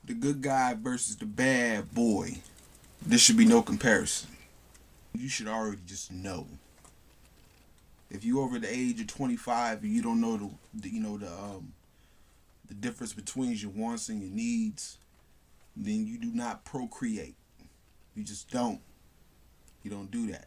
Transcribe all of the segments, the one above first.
The good guy versus the bad boy. There should be no comparison. You should already just know. If you over the age of 25 and you don't know the difference between your wants and your needs, then you do not procreate. You just don't. You don't do that.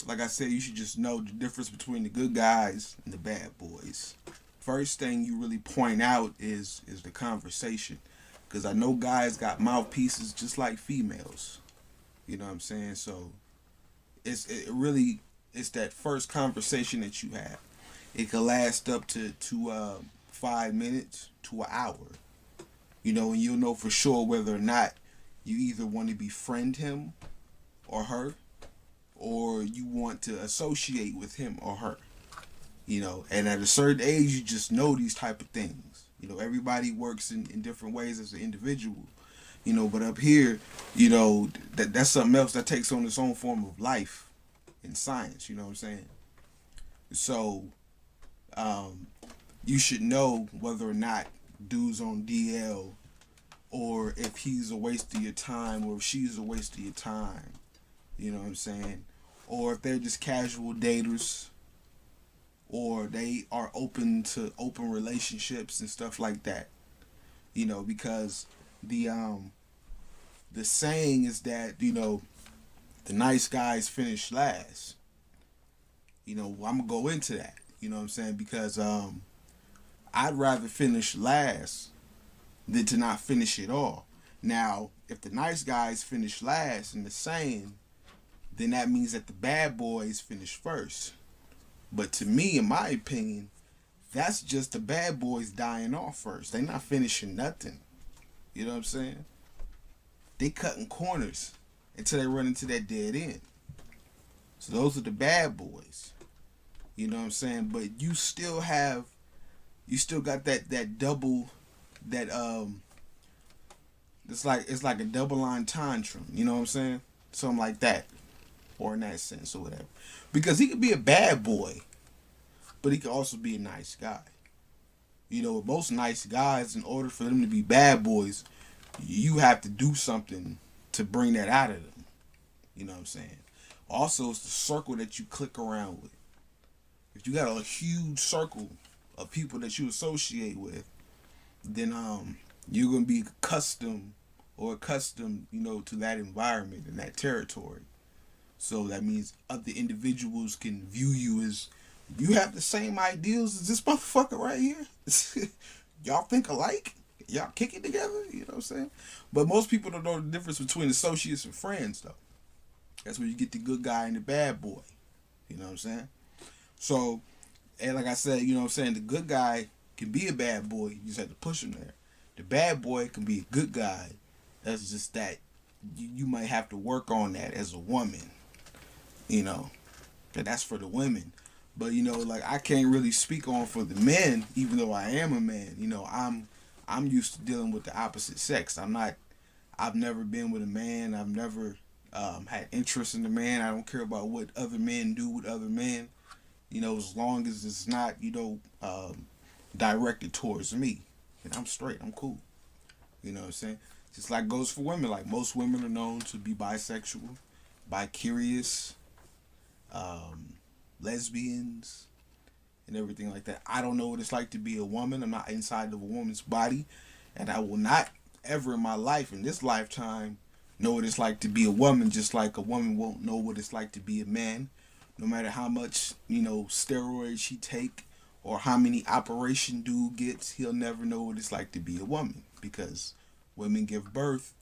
Like I said, you should just know the difference between the good guys and the bad boys. First thing you really point out is the conversation, because I know guys got mouthpieces just like females. You know what I'm saying? So it's that first conversation that you have. It could last up to 5 minutes to an hour. And you'll know for sure whether or not you either want to befriend him or her, or you want to associate with him or her. And at a certain age, you just know these type of things. Everybody works in different ways as an individual. But up here, that's something else that takes on its own form of life in science. You know what I'm saying? So, you should know whether or not dude's on DL, or if he's a waste of your time, or if she's a waste of your time. You know what I'm saying? Or if they're just casual daters, or they are open to open relationships and stuff like that. Because the saying is that, the nice guys finish last. I'm gonna go into that. You know what I'm saying? Because I'd rather finish last than to not finish it all. Now, if the nice guys finish last in the saying, then that means that the bad boys finish first. But to me, in my opinion, that's just the bad boys dying off first. They not finishing nothing. You know what I'm saying? They cutting corners until they run into that dead end. So those are the bad boys. You know what I'm saying? But you still got that double, that it's like a double line tantrum. You know what I'm saying? Something like that, or in that sense, or whatever. Because he could be a bad boy, but he could also be a nice guy. With most nice guys, in order for them to be bad boys, you have to do something to bring that out of them. You know what I'm saying? Also, it's the circle that you click around with. If you got a huge circle of people that you associate with, then you're gonna be accustomed, to that environment and that territory. So that means other individuals can view you as, you have the same ideals as this motherfucker right here. Y'all think alike? Y'all kick it together? You know what I'm saying? But most people don't know the difference between associates and friends, though. That's where you get the good guy and the bad boy. You know what I'm saying? So, and like I said, you know what I'm saying, the good guy can be a bad boy. You just have to push him there. The bad boy can be a good guy. That's just that you might have to work on that as a woman. And that's for the women. But like, I can't really speak on for the men, even though I am a man. I'm used to dealing with the opposite sex. I've never been with a man. I've never had interest in a man. I don't care about what other men do with other men. As long as it's not, directed towards me. And I'm straight. I'm cool. You know what I'm saying? Just like goes for women. Like, most women are known to be bisexual, bi-curious, lesbians, and everything like that. I don't know what it's like to be a woman. I'm not inside of a woman's body. And I will not ever in my life, in this lifetime, know what it's like to be a woman, just like a woman won't know what it's like to be a man. No matter how much, steroids he take, or how many operation dude gets, he'll never know what it's like to be a woman. Because women give birth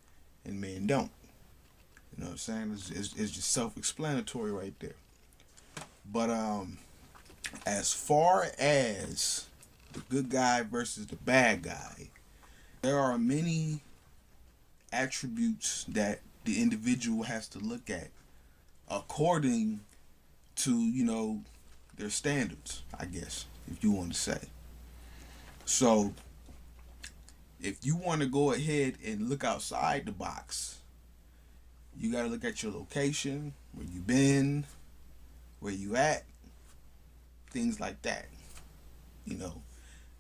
and men don't. You know what I'm saying? It's just self-explanatory right there. But as far as the good guy versus the bad guy, there are many attributes that the individual has to look at according to, their standards, I guess, if you want to say. So, if you want to go ahead and look outside the box, you got to look at your location, where you been, where you at, things like that.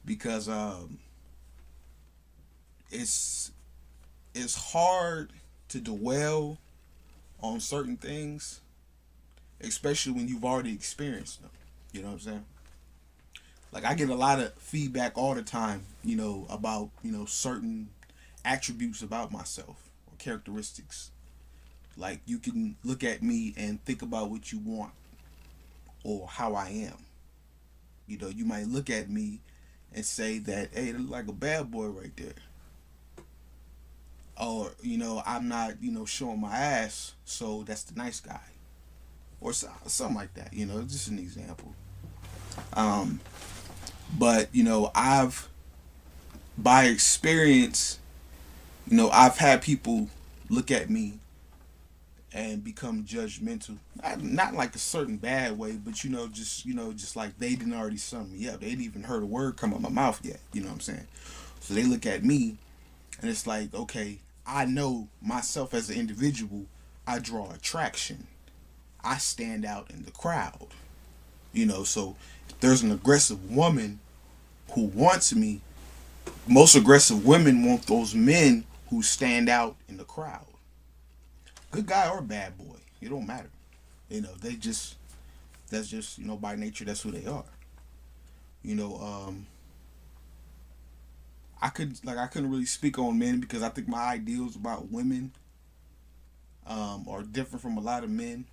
Because it's it's hard to dwell on certain things, especially when you've already experienced them. You know what I'm saying? Like I get a lot of feedback all the time, about, certain attributes about myself or characteristics. Like you can look at me and think about what you want or how I am. You might look at me and say that, hey, it look like a bad boy right there. Or, I'm not, showing my ass, so that's the nice guy. Or something like that, just an example. Um, but, by experience, I've had people look at me and become judgmental. Not like a certain bad way, but just like they didn't already sum me up. They didn't even heard a word come out my mouth yet. You know what I'm saying? So they look at me and it's like, okay, I know myself as an individual. I draw attraction. I stand out in the crowd. So if there's an aggressive woman who wants me, most aggressive women want those men who stand out in the crowd. Good guy or bad boy, it don't matter. They just that's just by nature that's who they are. You know, I couldn't really speak on men because I think my ideals about women are different from a lot of men.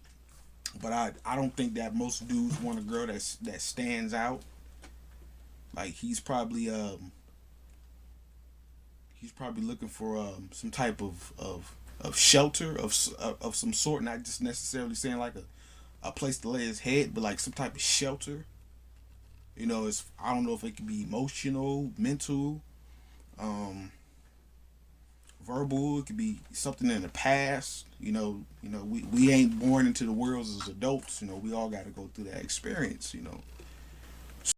But I don't think that most dudes want a girl that stands out. Like he's probably looking for some type of shelter of some sort, not just necessarily saying like a place to lay his head, but like some type of shelter. It's I don't know if it could be emotional, mental, um, verbal. It could be something in the past. We ain't born into the world as adults. We all got to go through that experience.